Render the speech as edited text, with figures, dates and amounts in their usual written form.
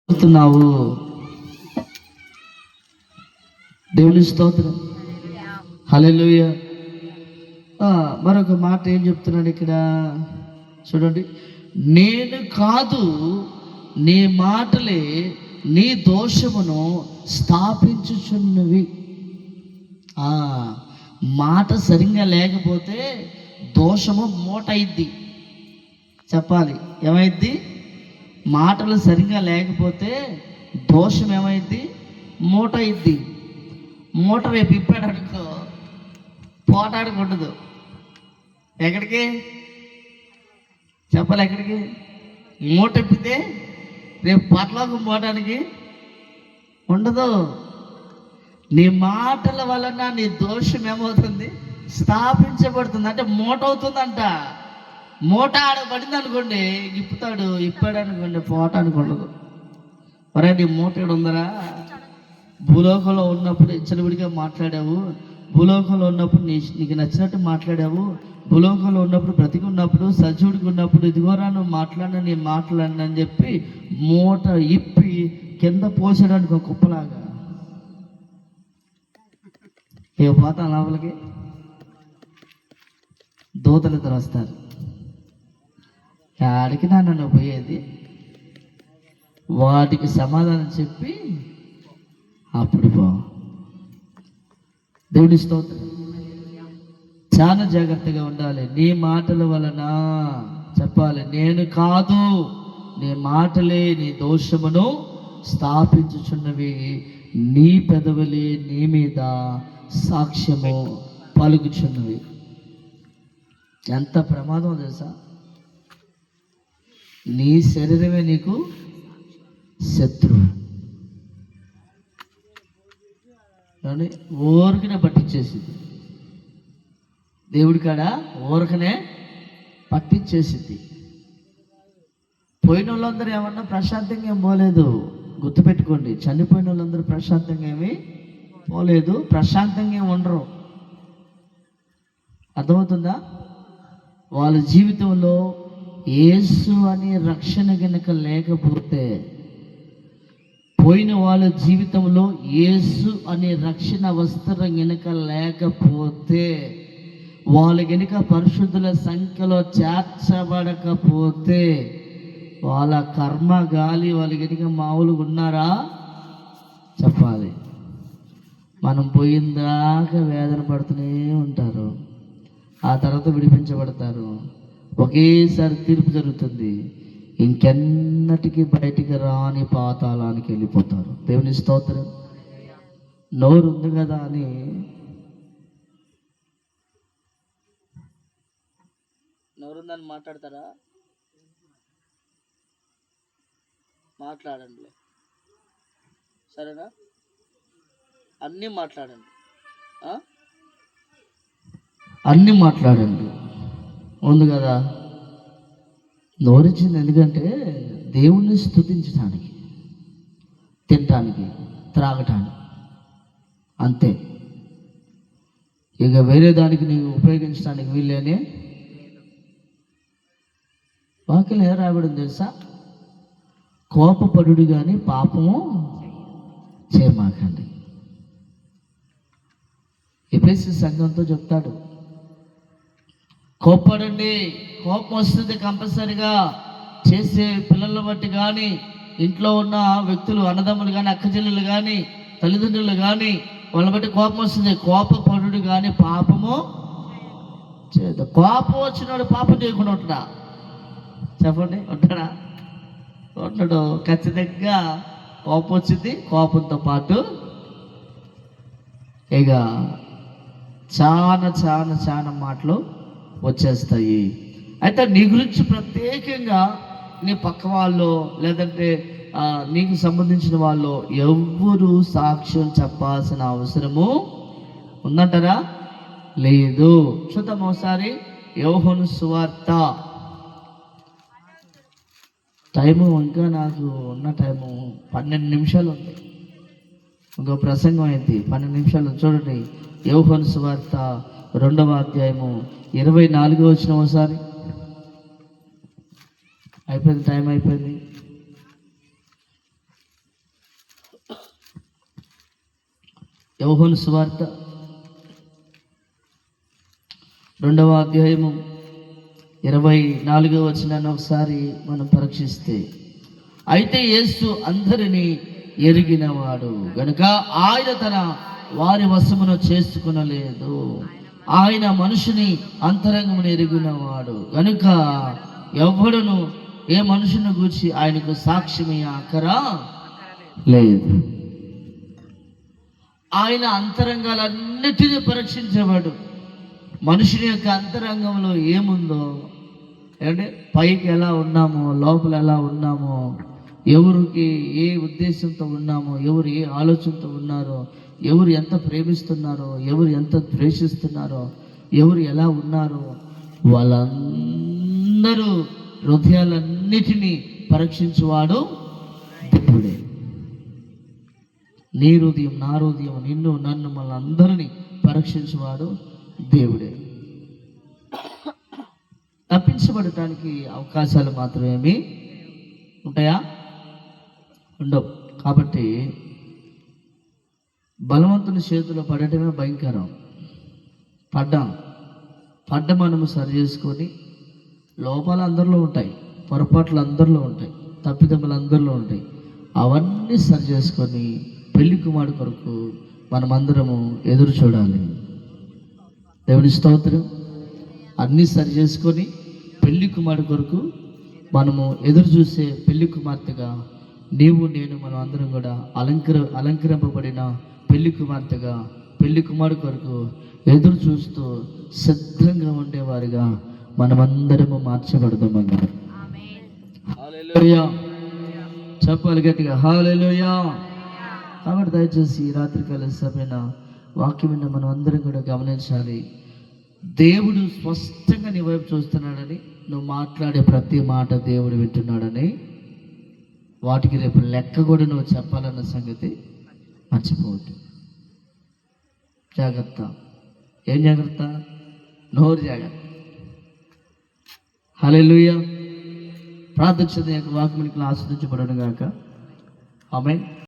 చెప్తున్నావు. దేవుని స్తోత్రం, హల్లెలూయా. మరొక మాట ఏం చెప్తున్నాడు ఇక్కడ చూడండి. నేను కాదు, నీ మాటలే నీ దోషమును స్థాపించుచున్నవి. మాట సరిగ్గా లేకపోతే దోషము మూట అయింది. చెప్పాలి, ఏమైద్ది? మాటలు సరిగ్గా లేకపోతే దోషం ఏమైద్ది? మూట అయింది. మూట రేపు ఇప్పాడు అనుకో, పోటాడికి ఉండదు. ఎక్కడికి చెప్పాలి? ఎక్కడికి? మూట ఇప్పితే రేపు పట్లోకం పోవడానికి ఉండదు. నీ మాటల వలన నీ దోషం ఏమవుతుంది? స్థాపించబడుతుంది. అంటే మూట అవుతుందంట. మూట ఆడబడింది అనుకోండి, ఇప్పాడు అనుకోండి, పోవటానికి ఉండదు. మరే నీ మూట ఏడు ఉందరా? భూలోకంలో ఉన్నప్పుడు ఇచ్చలవిడిగా మాట్లాడావు, భూలోకంలో ఉన్నప్పుడు నీకు నచ్చినట్టు మాట్లాడావు, భూలోకంలో ఉన్నప్పుడు బ్రతికి ఉన్నప్పుడు సజీవుడికి ఉన్నప్పుడు ఇదిగోరా నువ్వు మాట్లాడిన నీ మాట్లాడిన అని చెప్పి మూట ఇప్పి కింద పోసడానికి ఒక కుప్పలాగా ఏ పోతాం లోపలికి. దూతలు ఇద్దరు వస్తారు. ఆడికి నన్ను పోయేది, వాటికి సమాధానం చెప్పి అప్పుడు పో. దేవుడి స్తోత్రం. చాలా జాగ్రత్తగా ఉండాలి. నీ మాటల వలన చెప్పాలి, నేను కాదు, నీ మాటలే నీ దోషమును స్థాపించుచున్నవి, నీ పెదవులే నీ మీద సాక్ష్యము పలుకుచున్నవి. ఎంత ప్రమాదం తెలుసా? నీ శరీరమే నీకు శత్రువు. కానీ ఊరికనే పట్టించేసింది. దేవుడి కాడ ఊరికనే పట్టించేసింది. పోయిన వాళ్ళందరూ ఏమన్నా ప్రశాంతంగా ఏం పోలేదు. గుర్తుపెట్టుకోండి, చనిపోయిన వాళ్ళందరూ ప్రశాంతంగా ఏమీ పోలేదు, ప్రశాంతంగా ఏమి ఉండరు. అర్థమవుతుందా? వాళ్ళ జీవితంలో యేసు అనే రక్షణ గనుక లేకపోతే, పోయిన వాళ్ళ జీవితంలో యేసు అనే రక్షణ వస్త్రం గనుక లేకపోతే, వాళ్ళు గనుక పరిశుద్ధుల సంఖ్యలో చేర్చబడకపోతే, వాళ్ళ కర్మ గాలి వాళ్ళు గనుక మామూలుగా ఉన్నారా? చెప్పాలి. మనం పోయిందాకా వేదన పడుతూనే ఉంటారు. ఆ తర్వాత విడిపించబడతారు. ఒకేసారి తీర్పు జరుగుతుంది. ఇంకెన్నటికీ బయటికి రాని పాతాళానికి వెళ్ళిపోతారు. దేవుని స్తోత్రం. నోరు ఉంది కదా అని నోరుందని మాట్లాడతారా? మాట్లాడండి, సరేనా? అన్నీ మాట్లాడండి, అన్నీ మాట్లాడండి. ఉంది కదా, నోరిచ్చింది ఎందుకంటే దేవుణ్ణి స్తుతించడానికి, తినటానికి, త్రాగటానికి, అంతే. ఇక వేరే దానికి నీకు ఉపయోగించడానికి వీళ్ళేనే. వాక్యం ఏ రాయబడింది తెలుసా? కోపపడుడు కానీ పాపము చేయమాకండి. ఎఫెసీ సంఘంతో చెప్తాడు, కోపడండి. కోపం వస్తుంది కంపల్సరిగా. చేసే పిల్లలను బట్టి కానీ, ఇంట్లో ఉన్న వ్యక్తులు, అన్నదమ్ములు కానీ, అక్కచెల్లెలు కానీ, తల్లిదండ్రులు కానీ, వాళ్ళని బట్టి కోపం వస్తుంది. కోపపడుడు కానీ పాపము చేయదు. కోపం వచ్చినాడు పాపం చేయకుండా ఉంటాడా? చెప్పండి, ఉంటాడా? ఉండడు. ఖచ్చితంగా కోపం వచ్చింది. కోపంతో పాటు ఇక చాలా చాలా చాలా మాటలు వచ్చేస్తాయి. అయితే నీ గురించి ప్రత్యేకంగా నీ పక్క వాళ్ళు, లేదంటే నీకు సంబంధించిన వాళ్ళు ఎవ్వరూ సాక్ష్యం చెప్పాల్సిన అవసరము ఉందంటారా? లేదు. చూద్దాం ఒకసారి యోహాను సువార్త. టైము ఇంకా నాకు ఉన్న టైము 12 నిమిషాలు ఉంది. ఇంకో ప్రసంగం అయింది 12 నిమిషాలు. చూడండి, యోహాను సువార్త 2వ అధ్యాయము 24వ వచనం ఒకసారి. అయిపోయింది, టైం అయిపోయింది. యోహాను సువార్త 2వ అధ్యాయము 24వ వచనాన్ని ఒకసారి మనం పరీక్షిస్తే, అయితే యేసు అందరినీ ఎరిగినవాడు గనుక ఆయన తన వారి వశమును చేసుకునలేదు. ఆయన మనుషుని అంతరంగమును ఎరిగినవాడు గనుక ఎవడును ఏ మనుషుని గూర్చి ఆయనకు సాక్ష్యమే అక్కరా లేదు. ఆయన అంతరంగాలన్నిటినీ పరీక్షించేవాడు. మనుషుని యొక్క అంతరంగంలో ఏముందో, అంటే పైకి ఎలా ఉన్నామో, లోపల ఎలా ఉన్నామో, ఎవరికి ఏ ఉద్దేశంతో ఉన్నామో, ఎవరు ఏ ఆలోచనతో ఉన్నారో, ఎవరు ఎంత ప్రేమిస్తున్నారో, ఎవరు ఎంత ద్వేషిస్తున్నారో, ఎవరు ఎలా ఉన్నారో, వాళ్ళందరూ హృదయాలన్నిటినీ పరీక్షించువాడు దేవుడే. నీ హృదయం, నా హృదయం, నిన్ను నన్ను మన అందరినీ పరీక్షించువాడు దేవుడే. తప్పించబడటానికి అవకాశాలు మాత్రమేమి ఉంటాయా? ఉండవు. కాబట్టి బలవంతుని చేతిలో పడటమే భయంకరం. పడ్డ మనము సరి చేసుకొని, లోపాలు అందరిలో ఉంటాయి, పొరపాట్లు అందరిలో ఉంటాయి, తప్పిదములు అందరిలో ఉంటాయి, అవన్నీ సరి చేసుకొని పెళ్లి కుమారుడు కొరకు మనమందరము ఎదురు చూడాలి. దేవుని స్తోత్రం. అన్నీ సరి చేసుకొని పెళ్లి కుమారుడు కొరకు మనము ఎదురు చూసే పెళ్లి కుమార్తెగా నీవు నేను మనం అందరం కూడా అలంకరింపబడిన పెళ్లి కుమార్తెగా పెళ్లి కుమారుడు కొరకు ఎదురు చూస్తూ సిద్ధంగా ఉండేవారిగా మనమందరము మార్చబడదామన్నారు. హల్లెలూయా చెప్పాలి గట్టిగా, హల్లెలూయా. కాబట్టి దయచేసి ఈ రాత్రికాల సమయన వాక్యం విన్న మనం అందరం కూడా గమనించాలి. దేవుడు స్పష్టంగా నీ వైపు చూస్తున్నాడని, నువ్వు మాట్లాడే ప్రతి మాట దేవుడు వింటున్నాడని, వాటికి రేపు లెక్క కూడా నువ్వు చెప్పాలన్న సంగతి మర్చిపోవద్దు. జాగ్రత్త. ఏం జాగ్రత్త? నోరు జాగ్రత్త. హల్లెలూయా. ప్రార్థన యొక్క వాక్యానికి ఆస్వాదించబడును గాక. ఆమేన్.